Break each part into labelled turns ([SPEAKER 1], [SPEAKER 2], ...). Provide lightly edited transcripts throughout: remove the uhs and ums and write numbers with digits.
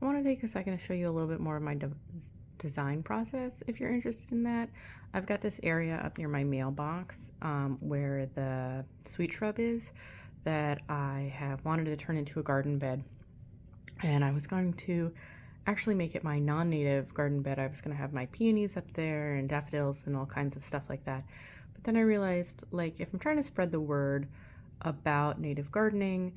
[SPEAKER 1] I want to take a second to show you a little bit more of my design process if you're interested in that. I've got this area up near my mailbox where the sweet shrub is that I have wanted to turn into a garden bed. And I was going to actually make it my non-native garden bed. I was going to have my peonies up there and daffodils and all kinds of stuff like that. But then I realized, like, if I'm trying to spread the word about native gardening,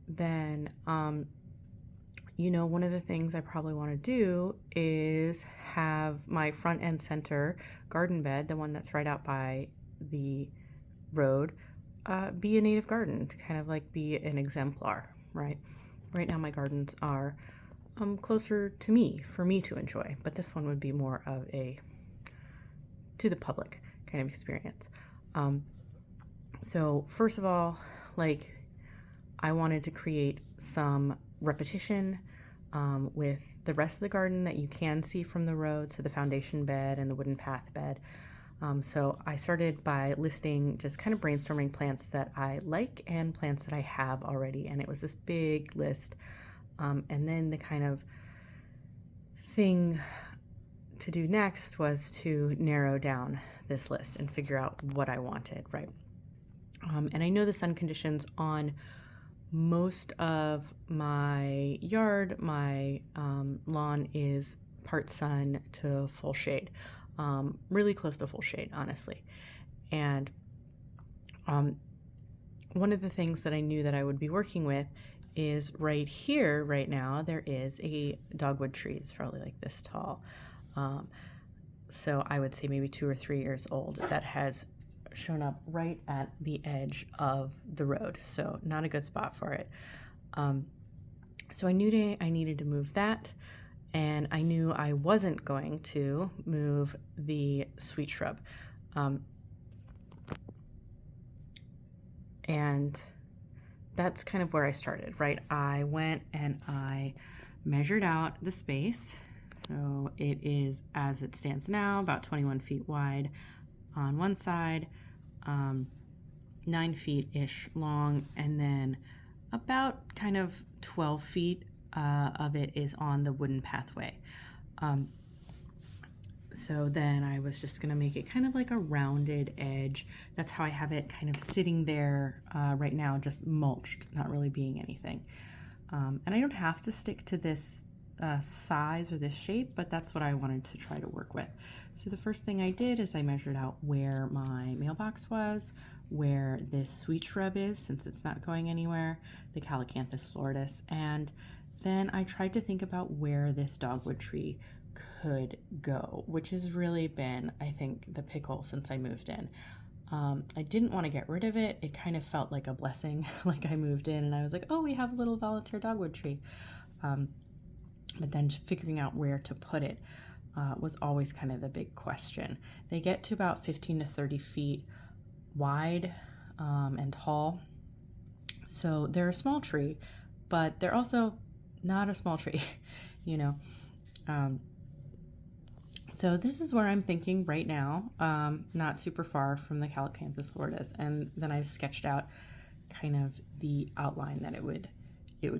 [SPEAKER 1] then one of the things I probably want to do is have my front and center garden bed, the one that's right out by the road, be a native garden to kind of like be an exemplar, right? Right now, my gardens are closer to me for me to enjoy, but this one would be more of a to the public kind of experience. So, first of all, like, I wanted to create some repetition with the rest of the garden that you can see from the road, so the foundation bed and the wooden path bed. So I started by listing, just kind of brainstorming plants that I like and plants that I have already, and it was this big list. And then the kind of thing to do next was to narrow down this list and figure out what I wanted, right? And I know the sun conditions on most of my yard, my lawn is part sun to full shade, really close to full shade, honestly. And one of the things that I knew that I would be working with is right here, right now, there is a dogwood tree. It's probably like this tall. So I would say maybe 2 or 3 years old that has shown up right at the edge of the road. So not a good spot for it. So I knew I needed to move that, and I knew I wasn't going to move the sweet shrub. And that's kind of where I started, right? I went and I measured out the space. So it is, as it stands now, about 21 feet wide on one side, 9 feet-ish long, and then about kind of 12 feet of it is on the wooden pathway. So then I was just going to make it kind of like a rounded edge. That's how I have it kind of sitting there right now, just mulched, not really being anything. And I don't have to stick to this size or this shape, but that's what I wanted to try to work with. So the first thing I did is I measured out where my mailbox was, where this sweet shrub is, since it's not going anywhere, the Calycanthus floridus, and then I tried to think about where this dogwood tree could go, which has really been, I think, the pickle since I moved in. I didn't want to get rid of it. It kind of felt like a blessing, like I moved in and I was like, oh, we have a little volunteer dogwood tree. But then figuring out where to put it was always kind of the big question. They get to about 15 to 30 feet wide and tall. So they're a small tree, but they're also not a small tree, you know. So this is where I'm thinking right now, not super far from the Calycanthus floridus, and then I've sketched out kind of the outline that it would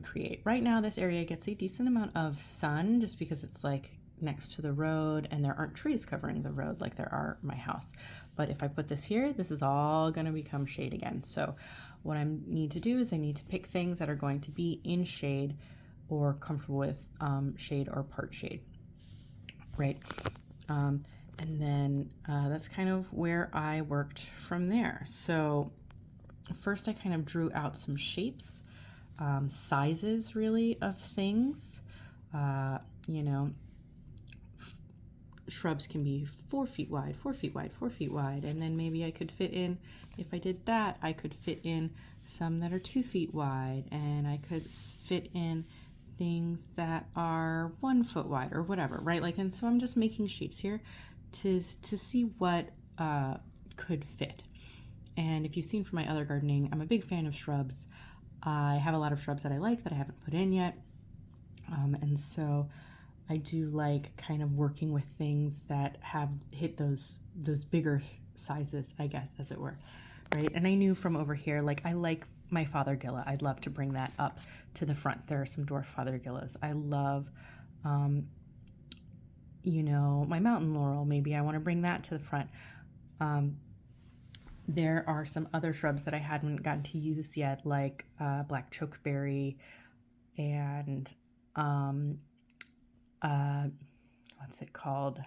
[SPEAKER 1] create. Right now, this area gets a decent amount of sun just because it's like next to the road and there aren't trees covering the road like there are my house. But if I put this here, this is all going to become shade again. So what I need to do is I need to pick things that are going to be in shade or comfortable with shade or part shade, right? And then that's kind of where I worked from there. So first I kind of drew out some shapes, sizes really of things. Shrubs can be 4 feet wide, 4 feet wide, 4 feet wide, and then maybe I could fit in, if I did that, I could fit in some that are 2 feet wide, and I could fit in things that are 1 foot wide or whatever, right? Like, and so I'm just making shapes here to see what could fit. And if you've seen from my other gardening, I'm a big fan of shrubs. I have a lot of shrubs that I like that I haven't put in yet. And so I do like kind of working with things that have hit those bigger sizes, I guess, as it were, right? And I knew from over here, like I like my Fothergilla. I'd love to bring that up to the front. There are some dwarf Fothergillas. I love, my mountain laurel. Maybe I want to bring that to the front. There are some other shrubs that I hadn't gotten to use yet, like black chokeberry and what's it called?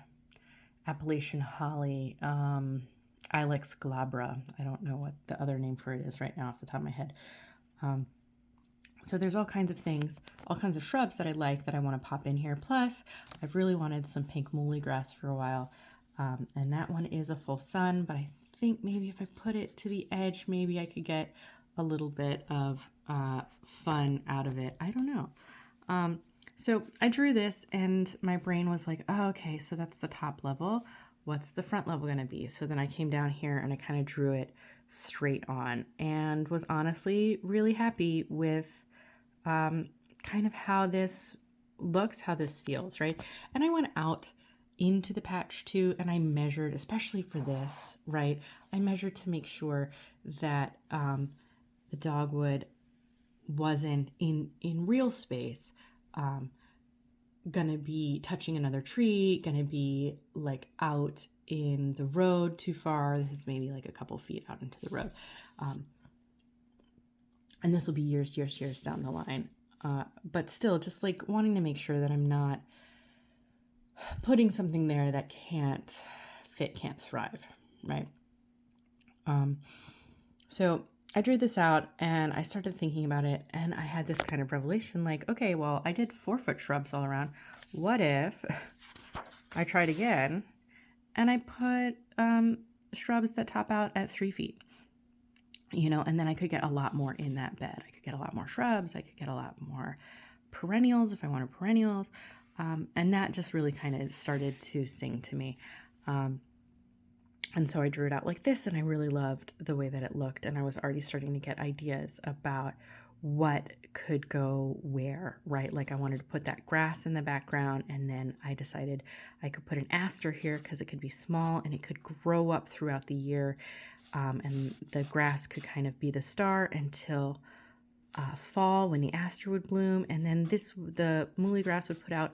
[SPEAKER 1] Appalachian holly, Ilex glabra. I don't know what the other name for it is right now off the top of my head. So there's all kinds of things, all kinds of shrubs that I like that I want to pop in here. Plus, I've really wanted some pink muhly grass for a while. And that one is a full sun, but I think maybe if I put it to the edge, maybe I could get a little bit of fun out of it. I don't know. So I drew this and my brain was like, oh, okay, so that's the top level. What's the front level going to be? So then I came down here and I kind of drew it straight on and was honestly really happy with kind of how this looks, how this feels, right? And I went out into the patch too and I measured, especially for this, right? I measured to make sure that the dogwood wasn't in real space gonna be touching another tree, gonna be like out in the road too far. This is maybe like a couple feet out into the road. And this will be years down the line. But still just like wanting to make sure that I'm not putting something there that can't fit, can't thrive, right? So I drew this out and I started thinking about it and I had this kind of revelation like, okay, well, I did 4-foot shrubs all around. What if I tried again and I put shrubs that top out at 3 feet? And then I could get a lot more in that bed. I could get a lot more shrubs. I could get a lot more perennials if I wanted perennials. And that just really kind of started to sing to me. And so I drew it out like this and I really loved the way that it looked. And I was already starting to get ideas about what could go where, right? Like I wanted to put that grass in the background and then I decided I could put an aster here because it could be small and it could grow up throughout the year. And the grass could kind of be the star until fall when the aster would bloom. And then the muhly grass would put out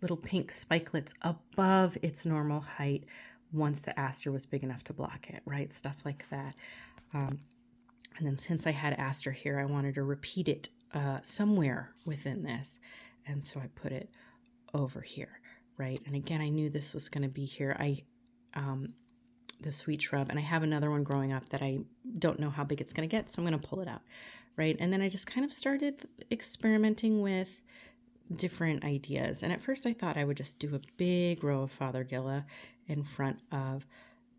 [SPEAKER 1] little pink spikelets above its normal height once the aster was big enough to block it, right? Stuff like that. And then since I had aster here, I wanted to repeat it somewhere within this. And so I put it over here, right? And again, I knew this was going to be here. The sweet shrub, and I have another one growing up that I don't know how big it's going to get, so I'm going to pull it out, right? And then I just kind of started experimenting with different ideas. And at first I thought I would just do a big row of Fothergilla in front of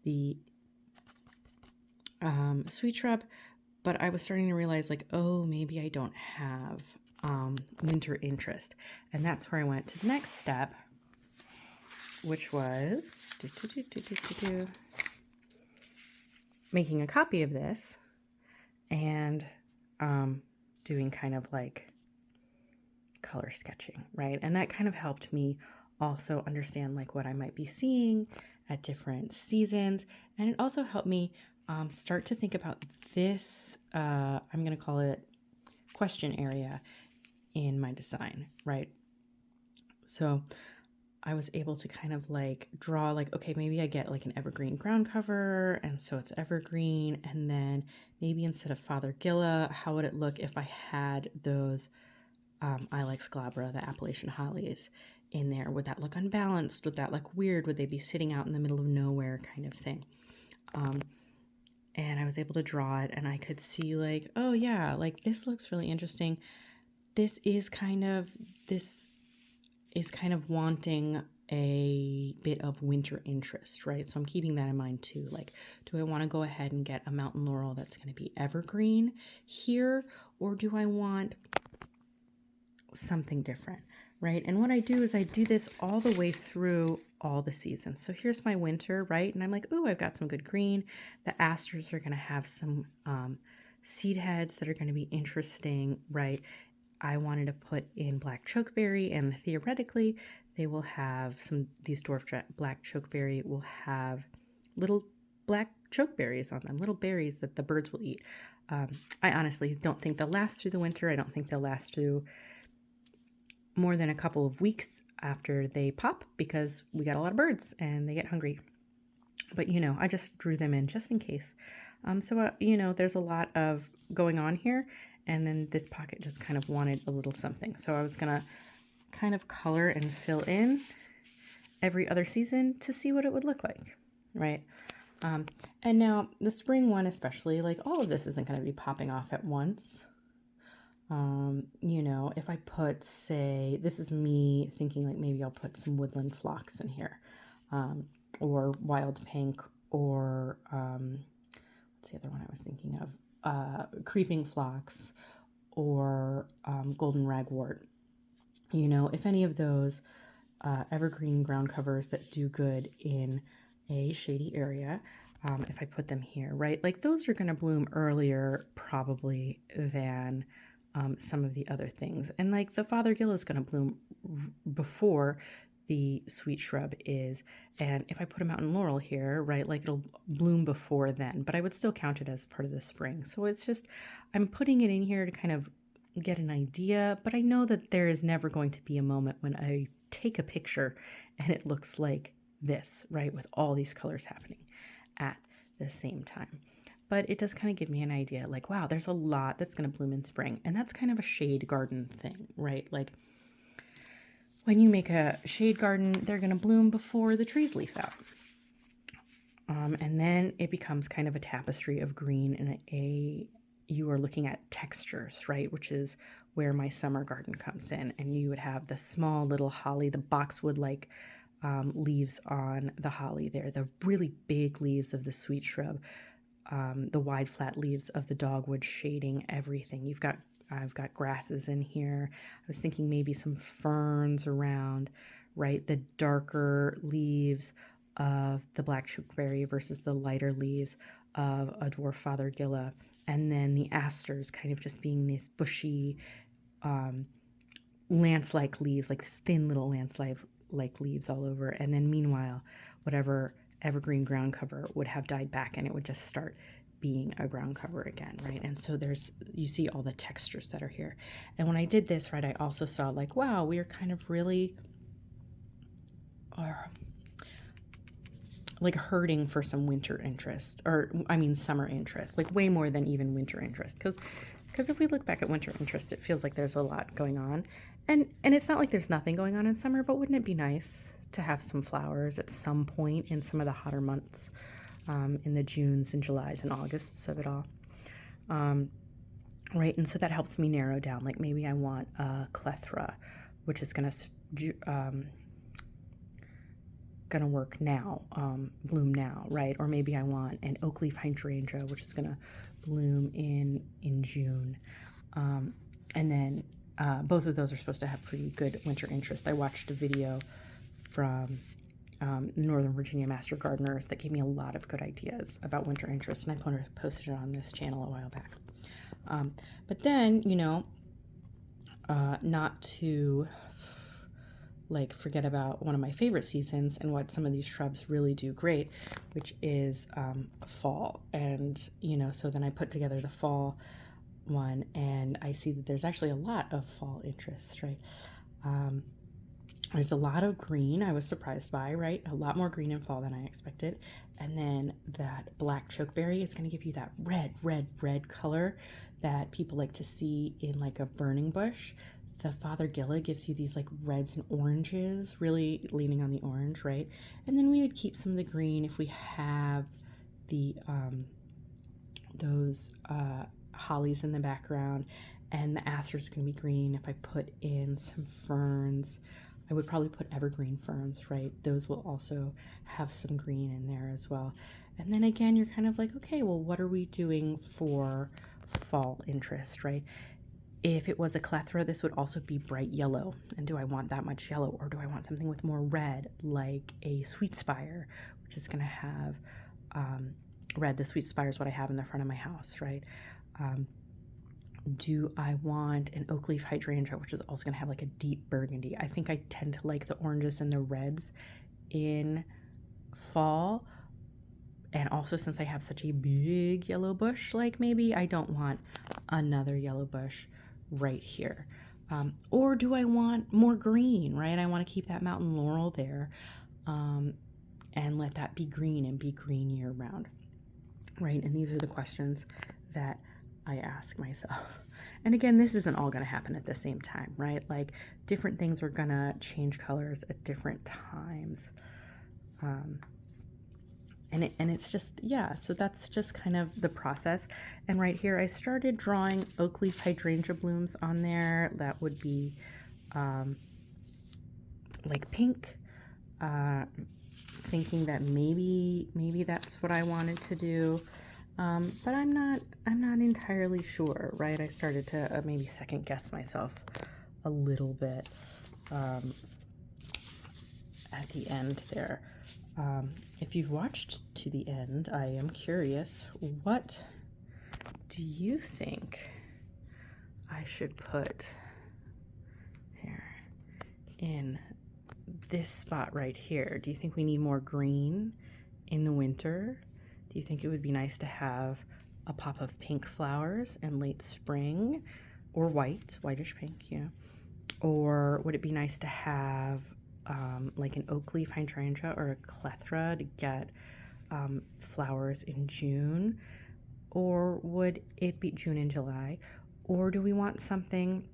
[SPEAKER 1] the sweet shrub, but I was starting to realize like, oh, maybe I don't have winter interest. And that's where I went to the next step, which was making a copy of this and doing kind of like color sketching, right? And that kind of helped me also understand like what I might be seeing at different seasons. And it also helped me start to think about this, I'm going to call it question area in my design, right? So I was able to kind of like draw like, okay, maybe I get like an evergreen ground cover. And so it's evergreen. And then maybe instead of Fothergilla, how would it look if I had those Ilex glabra, the Appalachian hollies in there? Would that look unbalanced? Would that look weird? Would they be sitting out in the middle of nowhere kind of thing? And I was able to draw it and I could see like, oh yeah, like this looks really interesting. This is kind of wanting a bit of winter interest, right? So I'm keeping that in mind too. Like, do I want to go ahead and get a mountain laurel that's going to be evergreen here? Or do I want something different, right? And what I do is I do this all the way through all the seasons. So here's my winter, right? And I'm like, ooh, I've got some good green. The asters are going to have some seed heads that are going to be interesting, right? I wanted to put in black chokeberry, and theoretically they will have these dwarf black chokeberry will have little black chokeberries on them, little berries that the birds will eat. I honestly don't think they'll last through the winter. I don't think they'll last through more than a couple of weeks after they pop because we got a lot of birds and they get hungry. But, I just drew them in just in case. There's a lot of going on here. And then this pocket just kind of wanted a little something. So I was going to kind of color and fill in every other season to see what it would look like, right? And now the spring one especially, like all of this isn't going to be popping off at once. If I put, say, this is me thinking like maybe I'll put some woodland phlox in here, or wild pink, or what's the other one I was thinking of? Creeping phlox, or golden ragwort. If any of those evergreen ground covers that do good in a shady area, if I put them here, right? Like those are going to bloom earlier probably than some of the other things. And like the Fothergill is going to bloom before the sweet shrub is. And if I put a mountain laurel here, right, like it'll bloom before then, but I would still count it as part of the spring. So it's just, I'm putting it in here to kind of get an idea, but I know that there is never going to be a moment when I take a picture and it looks like this, right, with all these colors happening at the same time. But it does kind of give me an idea, like, wow, there's a lot that's going to bloom in spring. And that's kind of a shade garden thing, right? Like when you make a shade garden, they're going to bloom before the trees leaf out. And then it becomes kind of a tapestry of green, and you are looking at textures, right? Which is where my summer garden comes in. And you would have the small little holly, the boxwood like leaves on the holly there, the really big leaves of the sweet shrub, the wide flat leaves of the dogwood shading everything. I've got grasses in here. I was thinking maybe some ferns around, right? The darker leaves of the black chokeberry versus the lighter leaves of a dwarf Fothergilla. And then the asters kind of just being these bushy, lance-like leaves, like thin little lance-like leaves all over. And then meanwhile, whatever evergreen ground cover would have died back and it would just start being a ground cover again, right? And so you see all the textures that are here. And when I did this, right, I also saw like, wow, we are kind of really like hurting for some winter interest, or I mean summer interest, like way more than even winter interest. Because if we look back at winter interest, it feels like there's a lot going on. And it's not like there's nothing going on in summer, but wouldn't it be nice to have some flowers at some point in some of the hotter months, in the Junes and Julys and Augusts of it all, right? And so that helps me narrow down, like maybe I want a clethra, which is going to work now, bloom now, right? Or maybe I want an oak leaf hydrangea, which is going to bloom in June. And then both of those are supposed to have pretty good winter interest. I watched a video from Northern Virginia Master Gardeners that gave me a lot of good ideas about winter interest, and I posted it on this channel a while back. But then, not to like forget about one of my favorite seasons and what some of these shrubs really do great, which is fall. And so then I put together the fall one, and I see that there's actually a lot of fall interest, right? There's a lot of green I was surprised by, right? A lot more green in fall than I expected. And then that black chokeberry is going to give you that red color that people like to see in like a burning bush. The Fothergilla gives you these like reds and oranges, really leaning on the orange, right? And then we would keep some of the green if we have the those hollies in the background, and the asters are going to be green. If I put in some ferns, I would probably put evergreen ferns, right? Those will also have some green in there as well. And then again, you're kind of like, okay, well, what are we doing for fall interest, right? If it was a clethra, this would also be bright yellow. And do I want that much yellow, or do I want something with more red, like a sweet spire, which is going to have red? The sweet spire is what I have in the front of my house, right? Do I want an oak leaf hydrangea, which is also going to have like a deep burgundy? I think I tend to like the oranges and the reds in fall, And also, since I have such a big yellow bush, like maybe I don't want another yellow bush right here. Or do I want more green, right? I want to keep that mountain laurel there, and let that be green and be green year round, right? And these are the questions that I ask myself. And again, this isn't all going to happen at the same time, right? Like different things are going to change colors at different times. And it's just, yeah, so that's just kind of the process. And right here, I started drawing oak leaf hydrangea blooms on there. That would be like pink, thinking that maybe that's what I wanted to do. But I'm not entirely sure, right? I started to maybe second guess myself a little bit at the end there. If you've watched to the end, I am curious, what do you think I should put here in this spot right here? Do you think we need more green in the winter? Do you think it would be nice to have a pop of pink flowers in late spring, or whitish pink, yeah? Or would it be nice to have like an oak leaf hydrangea or a clethra to get flowers in June? Or would it be June and July? Or do we want something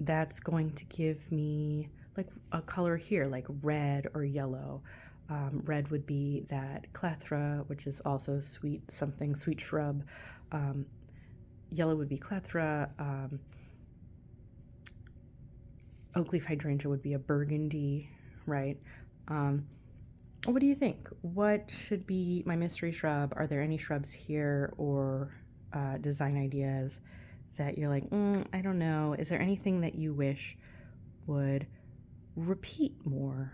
[SPEAKER 1] that's going to give me like a color here, like red or yellow? Red would be that clethra, which is also sweet shrub. Yellow would be clethra. Oak leaf hydrangea would be a burgundy, right? What do you think? What should be my mystery shrub? Are there any shrubs here or design ideas that you're like, I don't know. Is there anything that you wish would repeat more?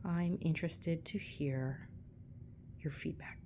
[SPEAKER 1] I'm interested to hear your feedback.